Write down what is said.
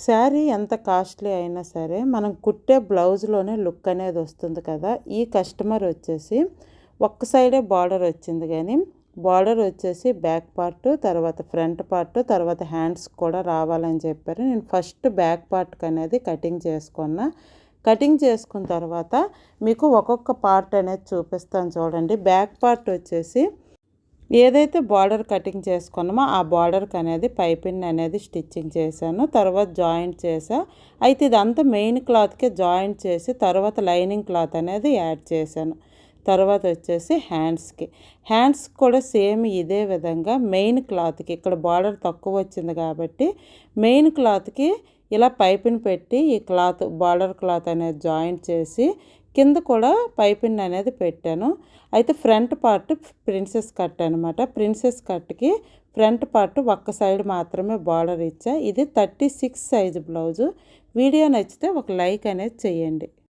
శారీ ఎంత కాస్ట్లీ అయినా సరే మనం కుట్టే బ్లౌజ్లోనే లుక్ అనేది వస్తుంది కదా. ఈ కస్టమర్ వచ్చేసి ఒక్క సైడే బార్డర్ వచ్చింది, కానీ బార్డర్ వచ్చేసి బ్యాక్ పార్ట్, తర్వాత ఫ్రంట్ పార్ట్, తర్వాత హ్యాండ్స్ కూడా రావాలని చెప్పారు. నేను ఫస్ట్ బ్యాక్ పార్ట్కి అనేది కటింగ్ చేసుకున్నా. కటింగ్ చేసుకున్న తర్వాత మీకు ఒక్కొక్క పార్ట్ అనేది చూపిస్తాను చూడండి. బ్యాక్ పార్ట్ వచ్చేసి ఏదైతే బార్డర్ కటింగ్ చేసుకున్నామో ఆ బార్డర్కి అనేది పైపింగ్ అనేది స్టిచ్చింగ్ చేశాను, తర్వాత జాయింట్ చేసా. అయితే ఇదంతా మెయిన్ క్లాత్కే జాయింట్ చేసి తర్వాత లైనింగ్ క్లాత్ అనేది యాడ్ చేశాను. తర్వాత వచ్చేసి హ్యాండ్స్ కూడా సేమ్ ఇదే విధంగా మెయిన్ క్లాత్కి ఇక్కడ బార్డర్ తక్కువ వచ్చింది కాబట్టి మెయిన్ క్లాత్కి ఇలా పైపింగ్ పెట్టి ఈ క్లాత్ బార్డర్ క్లాత్ అనేది జాయింట్ చేసి కింద కూడా పైపింగ్ అనేది పెట్టాను. అయితే ఫ్రంట్ పార్ట్ ప్రిన్సెస్ కట్ అనమాట. ప్రిన్సెస్ కట్కి ఫ్రంట్ పార్ట్ ఒక్క సైడ్ మాత్రమే బార్డర్ ఇచ్చా. ఇది 36 సైజు బ్లౌజు. వీడియో నచ్చితే ఒక లైక్ అనేది చేయండి.